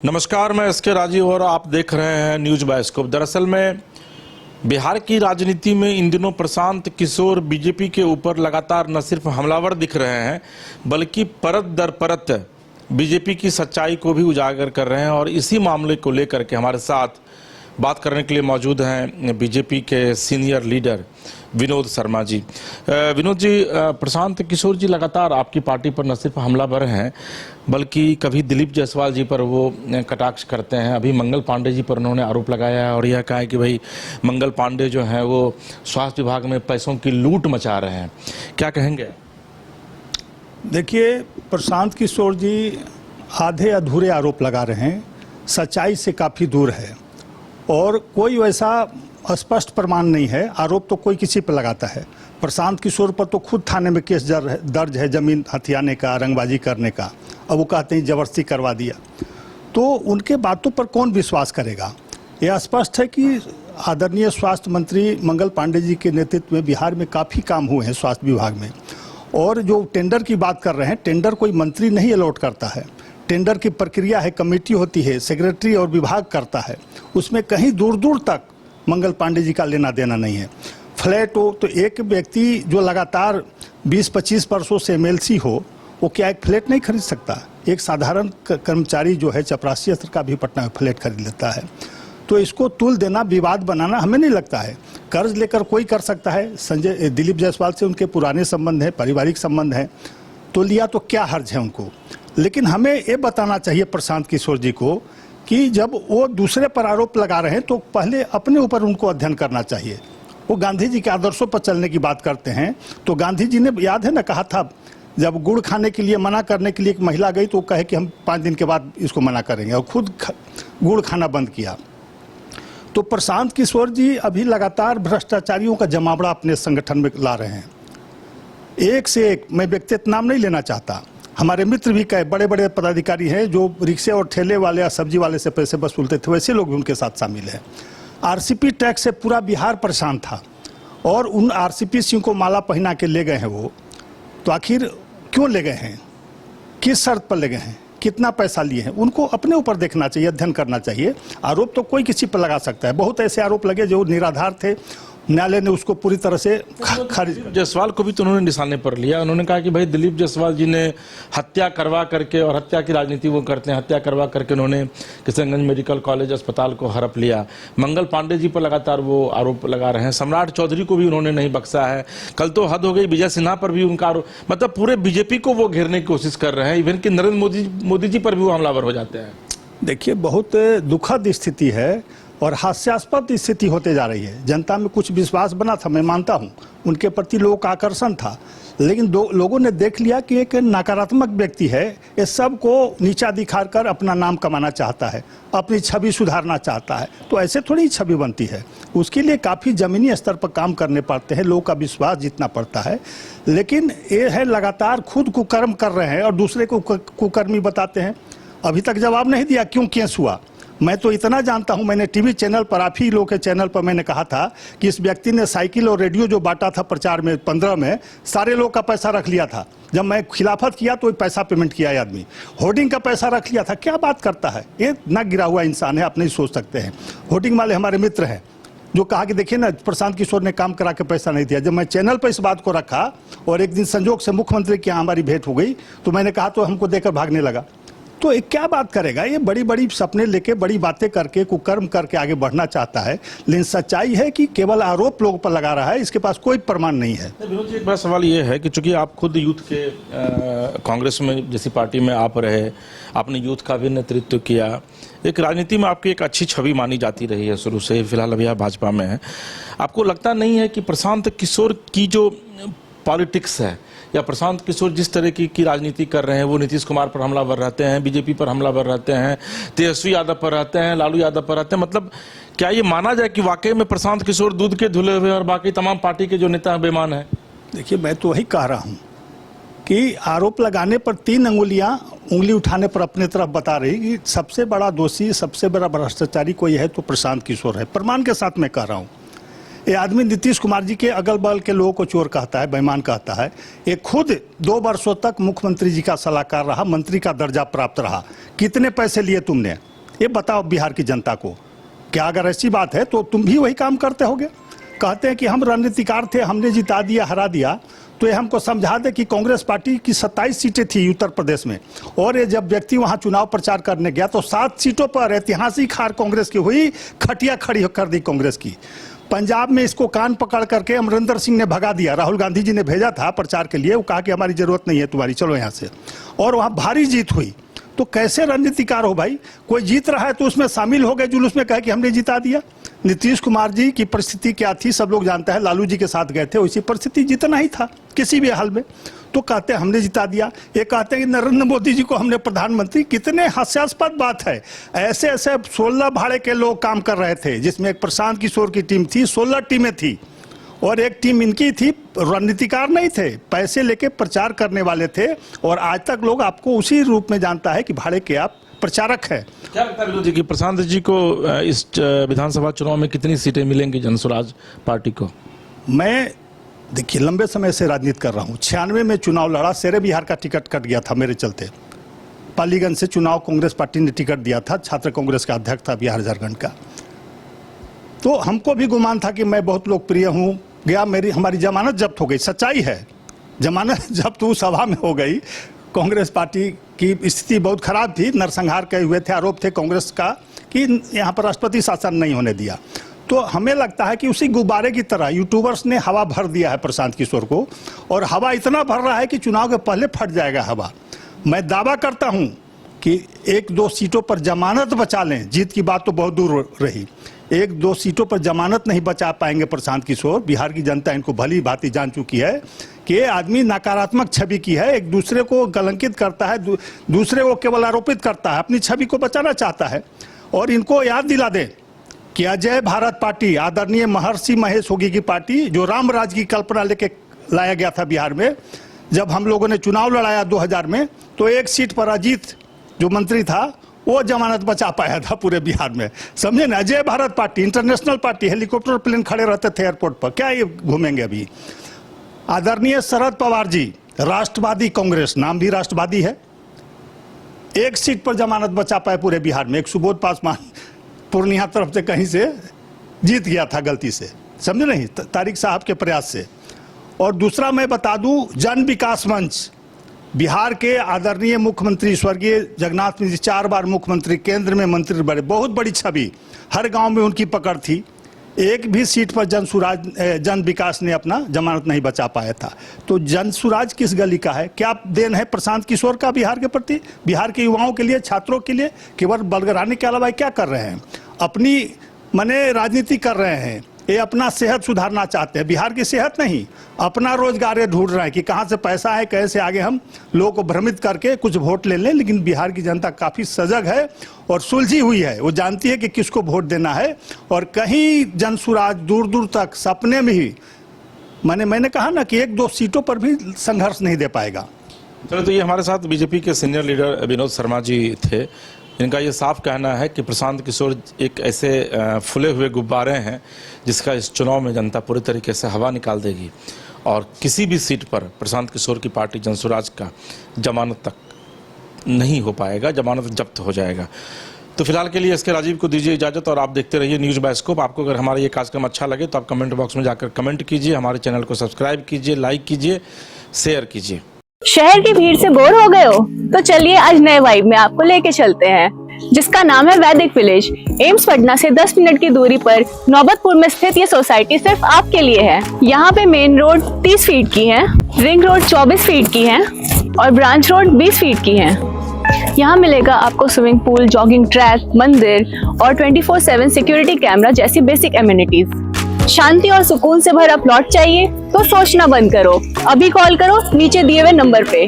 नमस्कार, मैं एसके राजीव और आप देख रहे हैं न्यूज बायोस्कोप। दरअसल में बिहार की राजनीति में इन दिनों प्रशांत किशोर बीजेपी के ऊपर लगातार न सिर्फ हमलावर दिख रहे हैं बल्कि परत दर परत बीजेपी की सच्चाई को भी उजागर कर रहे हैं। और इसी मामले को लेकर के हमारे साथ बात करने के लिए मौजूद हैं बीजेपी के सीनियर लीडर विनोद शर्मा जी। विनोद जी, प्रशांत किशोर जी लगातार आपकी पार्टी पर न सिर्फ हमलावर हैं बल्कि कभी दिलीप जायसवाल जी पर वो कटाक्ष करते हैं। अभी मंगल पांडे जी पर उन्होंने आरोप लगाया है और यह कहा है कि भाई मंगल पांडे जो हैं वो स्वास्थ्य विभाग में पैसों की लूट मचा रहे हैं। क्या कहेंगे? देखिए, प्रशांत किशोर जी आधे अधूरे आरोप लगा रहे हैं, सच्चाई से काफ़ी दूर है और कोई वैसा स्पष्ट प्रमाण नहीं है। आरोप तो कोई किसी पर लगाता है। प्रशांत किशोर पर तो खुद थाने में केस दर्ज है जमीन हथियाने का, रंगबाजी करने का। अब वो कहते हैं जबरदस्ती करवा दिया, तो उनके बातों पर कौन विश्वास करेगा? यह स्पष्ट है कि आदरणीय स्वास्थ्य मंत्री मंगल पांडे जी के नेतृत्व में बिहार में काफ़ी काम हुए हैं स्वास्थ्य विभाग में। और जो टेंडर की बात कर रहे हैं, टेंडर कोई मंत्री नहीं अलॉट करता है। टेंडर की प्रक्रिया है, कमेटी होती है, सेक्रेटरी और विभाग करता है। उसमें कहीं दूर दूर तक मंगल पांडे जी का लेना देना नहीं है। फ्लैट हो तो एक व्यक्ति जो लगातार 20-25 वर्षों से एमएलसी हो, वो क्या एक फ्लैट नहीं खरीद सकता? एक साधारण कर्मचारी जो है चपरासी स्तर का भी पटना में फ्लैट खरीद लेता है। तो इसको तुल देना, विवाद बनाना हमें नहीं लगता है। कर्ज लेकर कोई कर सकता है। दिलीप जायसवाल से उनके पुराने संबंध हैं, पारिवारिक संबंध हैं, तो लिया तो क्या हर्ज है उनको। लेकिन हमें ये बताना चाहिए प्रशांत किशोर जी को कि जब वो दूसरे पर आरोप लगा रहे हैं तो पहले अपने ऊपर उनको अध्ययन करना चाहिए। वो गांधी जी के आदर्शों पर चलने की बात करते हैं, तो गांधी जी ने, याद है ना, कहा था जब गुड़ खाने के लिए मना करने के लिए एक महिला गई तो वो कहे कि हम 5 दिन के बाद इसको मना करेंगे, और खुद गुड़ खाना बंद किया। तो प्रशांत किशोर जी अभी लगातार भ्रष्टाचारियों का जमावड़ा अपने संगठन में ला रहे हैं, एक से एक। मैं व्यक्तिगत नाम नहीं लेना चाहता, हमारे मित्र भी कई बड़े बड़े पदाधिकारी हैं जो रिक्शे और ठेले वाले या सब्जी वाले से पैसे वसूलते थे, वैसे लोग भी उनके साथ शामिल हैं। आरसीपी टैक्स से पूरा बिहार परेशान था और उन आरसीपी सिंह को माला पहना के ले गए हैं वो। तो आखिर क्यों ले गए हैं, किस शर्त पर ले गए हैं, कितना पैसा लिए हैं, उनको अपने ऊपर देखना चाहिए, अध्ययन करना चाहिए। आरोप तो कोई किसी पर लगा सकता है। बहुत ऐसे आरोप लगे जो निराधार थे, न्यायालय ने उसको पूरी तरह से खारिज। जायसवाल को भी तो उन्होंने निशाने पर लिया। उन्होंने कहा कि भाई दिलीप जायसवाल जी ने हत्या करवा करके, और हत्या की राजनीति वो करते हैं, हत्या करवा करके उन्होंने किशनगंज मेडिकल कॉलेज अस्पताल को हड़प लिया। मंगल पांडे जी पर लगातार वो आरोप लगा रहे हैं। सम्राट चौधरी को भी उन्होंने नहीं बख्शा है। कल तो हद हो गई, विजय सिन्हा पर भी उनका आरोप, मतलब पूरे बीजेपी को वो घेरने की कोशिश कर रहे हैं। इवन कि नरेंद्र मोदी जी पर भी वो हमलावर हो जाते हैं। देखिए, बहुत दुखद स्थिति है और हास्यास्पद स्थिति होते जा रही है। जनता में कुछ विश्वास बना था, मैं मानता हूं, उनके प्रति लोगों का आकर्षण था, लेकिन लोगों ने देख लिया कि एक नकारात्मक व्यक्ति है, ये सब को नीचा दिखाकर अपना नाम कमाना चाहता है, अपनी छवि सुधारना चाहता है। तो ऐसे थोड़ी ही छवि बनती है, उसके लिए काफ़ी ज़मीनी स्तर पर काम करने पड़ते हैं, लोगों का विश्वास जीतना पड़ता है। लेकिन ये है लगातार खुद कुकर्म कर रहे हैं और दूसरे को कुकर्मी बताते हैं। अभी तक जवाब नहीं दिया क्यों केस हुआ। मैं तो इतना जानता हूं, मैंने टीवी चैनल पर, आप ही लोग के चैनल पर मैंने कहा था कि इस व्यक्ति ने साइकिल और रेडियो जो बांटा था प्रचार में 15 में, सारे लोग का पैसा रख लिया था। जब मैं खिलाफत किया तो पैसा पेमेंट किया है आदमी, होर्डिंग का पैसा रख लिया था। क्या बात करता है ये? ना गिरा हुआ इंसान है, आप नहीं सोच सकते हैं। होर्डिंग वाले हमारे मित्र हैं जो कहा कि देखिए ना, प्रशांत किशोर ने काम करा के पैसा नहीं दिया। जब मैं चैनल पर इस बात को रखा और एक दिन संजोग से मुख्यमंत्री के यहाँ हमारी भेंट हो गई तो मैंने कहा तो हमको देकर भागने लगा। तो ये क्या बात करेगा? ये बड़ी बड़ी सपने लेके, बड़ी बातें करके, कुकर्म करके आगे बढ़ना चाहता है। लेकिन सच्चाई है कि केवल आरोप लोगों पर लगा रहा है, इसके पास कोई प्रमाण नहीं है। विनोद जी, एक बड़ा सवाल ये है कि चूंकि आप खुद यूथ के कांग्रेस में जैसी पार्टी में आप रहे, आपने यूथ का भी नेतृत्व किया, एक राजनीति में आपकी एक अच्छी छवि मानी जाती रही है शुरू से, फिलहाल अभी आप भाजपा में हैं। आपको लगता नहीं है कि प्रशांत किशोर की जो पॉलिटिक्स है या प्रशांत किशोर जिस तरह की राजनीति कर रहे हैं, वो नीतीश कुमार पर हमलावर रहते हैं, बीजेपी पर हमलावर रहते हैं, तेजस्वी यादव पर रहते हैं, लालू यादव पर रहते हैं, मतलब क्या ये माना जाए कि वाकई में प्रशांत किशोर दूध के धुले हुए और बाकी तमाम पार्टी के जो नेता बेईमान हैं? देखिए, मैं तो वही कह रहा हूँ कि आरोप लगाने पर 3 उंगली उठाने पर अपने तरफ बता रही कि सबसे बड़ा दोषी, सबसे बड़ा भ्रष्टाचारी कोई है तो प्रशांत किशोर है। प्रमाण के साथ मैं कह रहा हूँ। ये आदमी नीतीश कुमार जी के अगल बगल के लोगों को चोर कहता है, बेईमान कहता है। ये खुद 2 वर्षों तक मुख्यमंत्री जी का सलाहकार रहा, मंत्री का दर्जा प्राप्त रहा। कितने पैसे लिए तुमने, ये बताओ बिहार की जनता को। क्या अगर ऐसी बात है तो तुम भी वही काम करते होगे। कहते हैं कि हम रणनीतिकार थे, हमने जिता दिया, हरा दिया। तो ये हमको समझा दे कि कांग्रेस पार्टी की 27 सीटें थी उत्तर प्रदेश में, और ये जब व्यक्ति वहां चुनाव प्रचार करने गया तो 7 सीटों पर ऐतिहासिक हार कांग्रेस की हुई, खटिया खड़ी कर दी कांग्रेस की। पंजाब में इसको कान पकड़ करके अमरिंदर सिंह ने भगा दिया। राहुल गांधी जी ने भेजा था प्रचार के लिए, वो कहा कि हमारी जरूरत नहीं है तुम्हारी, चलो यहाँ से, और वहाँ भारी जीत हुई। तो कैसे रणनीतिकार हो भाई, कोई जीत रहा है तो उसमें शामिल हो गए, जुलूस में कहे कि हमने जिता दिया। नीतीश कुमार जी की परिस्थिति क्या थी सब लोग जानते हैं, लालू जी के साथ गए थे, वैसी परिस्थिति जितना ही था किसी भी हाल में। तो कहते हैं हमने जिता दिया, ये कहते हैं कि नरेंद्र मोदी जी को हमने प्रधानमंत्री। कितने हास्यास्पद बात है। ऐसे ऐसे 16 भाड़े के लोग काम कर रहे थे, जिसमें एक प्रशांत किशोर की टीम थी, 16 टीमें थी, और एक टीम इनकी थी। रणनीतिकार नहीं थे, पैसे लेके प्रचार करने वाले थे, और आज तक लोग आपको उसी रूप में जानता है कि भाड़े के आप प्रचारक है। क्या लगता है विनोद जी कि प्रशांत जी को इस विधानसभा चुनाव में कितनी सीटें मिलेंगी जनसुराज पार्टी को? मैं देखिए लंबे समय से राजनीति कर रहा हूँ। 96 में चुनाव लड़ा, शेरे बिहार का टिकट कट गया था मेरे चलते। पालीगंज से चुनाव कांग्रेस पार्टी ने टिकट दिया था, छात्र कांग्रेस का अध्यक्ष था बिहार झारखंड का। तो हमको भी गुमान था कि मैं बहुत लोकप्रिय हूँ। गया, हमारी जमानत जब्त हो गई, सच्चाई है, जमानत जब्त उस सभा में हो गई। कांग्रेस पार्टी की स्थिति बहुत खराब थी, नरसंहार कहे हुए थे, आरोप थे कांग्रेस का कि यहाँ पर राष्ट्रपति शासन नहीं होने दिया। तो हमें लगता है कि उसी गुब्बारे की तरह यूट्यूबर्स ने हवा भर दिया है प्रशांत किशोर को, और हवा इतना भर रहा है कि चुनाव के पहले फट जाएगा हवा। मैं दावा करता हूँ कि 1-2 सीटों पर जमानत बचा लें, जीत की बात तो बहुत दूर रही, 1-2 सीटों पर जमानत नहीं बचा पाएंगे प्रशांत किशोर। बिहार की जनता इनको भली भांति जान चुकी है कि ये आदमी नकारात्मक छवि की है, एक दूसरे को कलंकित करता है, दूसरे को केवल आरोपित करता है, अपनी छवि को बचाना चाहता है। और इनको याद दिला दें कि अजय भारत पार्टी, आदरणीय महर्षि महेश योगी की पार्टी, जो राम राज की कल्पना लेके लाया गया था बिहार में, जब हम लोगों ने चुनाव लड़ाया 2000 में, तो 1 सीट पर अजीत जो मंत्री था वो जमानत बचा पाया था पूरे बिहार में, समझे ना। Ajay Bharat party international party, helicopter plane खड़े रहते थे एयरपोर्ट पर, क्या ये घूमेंगे अभी। आदरणीय शरद पवार जी, राष्ट्रवादी कांग्रेस, नाम भी राष्ट्रवादी है, 1 सीट पर जमानत बचा पाए पूरे बिहार में। एक सुबोध पासवान पूर्णिया तरफ से कहीं से जीत गया था गलती से, समझे नहीं, तारिक साहब के प्रयास से। और दूसरा मैं बता दूं, जन विकास मंच, बिहार के आदरणीय मुख्यमंत्री स्वर्गीय जगन्नाथ मिश्र 4 बार मुख्यमंत्री, केंद्र में मंत्री बड़े, बहुत बड़ी छवि, हर गांव में उनकी पकड़ थी। एक भी सीट पर जन विकास ने अपना जमानत नहीं बचा पाया था। तो जनसुराज किस गली का है? क्या देन है प्रशांत किशोर का बिहार के प्रति, बिहार के युवाओं के लिए, छात्रों के लिए? केवल बलगराने के अलावा क्या कर रहे हैं? अपनी मने राजनीति कर रहे हैं, ये अपना सेहत सुधारना चाहते हैं, बिहार की सेहत नहीं, अपना रोजगार ढूंढ रहे हैं कि कहाँ से पैसा है, कैसे आगे हम लोगों को भ्रमित करके कुछ वोट ले लें। लेकिन बिहार की जनता काफ़ी सजग है और सुलझी हुई है, वो जानती है कि किसको वोट देना है। और कहीं जनसुराज दूर दूर तक सपने में ही, मैंने कहा ना कि 1-2 सीटों पर भी संघर्ष नहीं दे पाएगा। चलो, तो ये हमारे साथ बीजेपी के सीनियर लीडर विनोद शर्मा जी थे। इनका ये साफ कहना है कि प्रशांत किशोर एक ऐसे फुले हुए गुब्बारे हैं जिसका इस चुनाव में जनता पूरी तरीके से हवा निकाल देगी, और किसी भी सीट पर प्रशांत किशोर की पार्टी जनसुराज का जमानत तक नहीं हो पाएगा, जमानत जब्त हो जाएगा। तो फिलहाल के लिए इसके राजीव को दीजिए इजाजत, और आप देखते रहिए न्यूज़ बायोस्कोप। आपको अगर हमारा ये कार्यक्रम अच्छा लगे तो आप कमेंट बॉक्स में जाकर कमेंट कीजिए, हमारे चैनल को सब्सक्राइब कीजिए, लाइक कीजिए, शेयर कीजिए। शहर की भीड़ से बोर हो गए हो? तो चलिए आज नए वाइब में आपको लेके चलते हैं, जिसका नाम है वैदिक विलेज। एम्स पटना से 10 मिनट की दूरी पर नौबतपुर में स्थित ये सोसाइटी सिर्फ आपके लिए है। यहाँ पे मेन रोड 30 फीट की है, रिंग रोड 24 फीट की है और ब्रांच रोड 20 फीट की है। यहाँ मिलेगा आपको स्विमिंग पूल, जॉगिंग ट्रैक, मंदिर और 24/7 सिक्योरिटी कैमरा जैसी बेसिक एमिनिटीज। शांति और सुकून से भरा प्लॉट चाहिए तो सोचना बंद करो, अभी कॉल करो नीचे दिए हुए नंबर पे।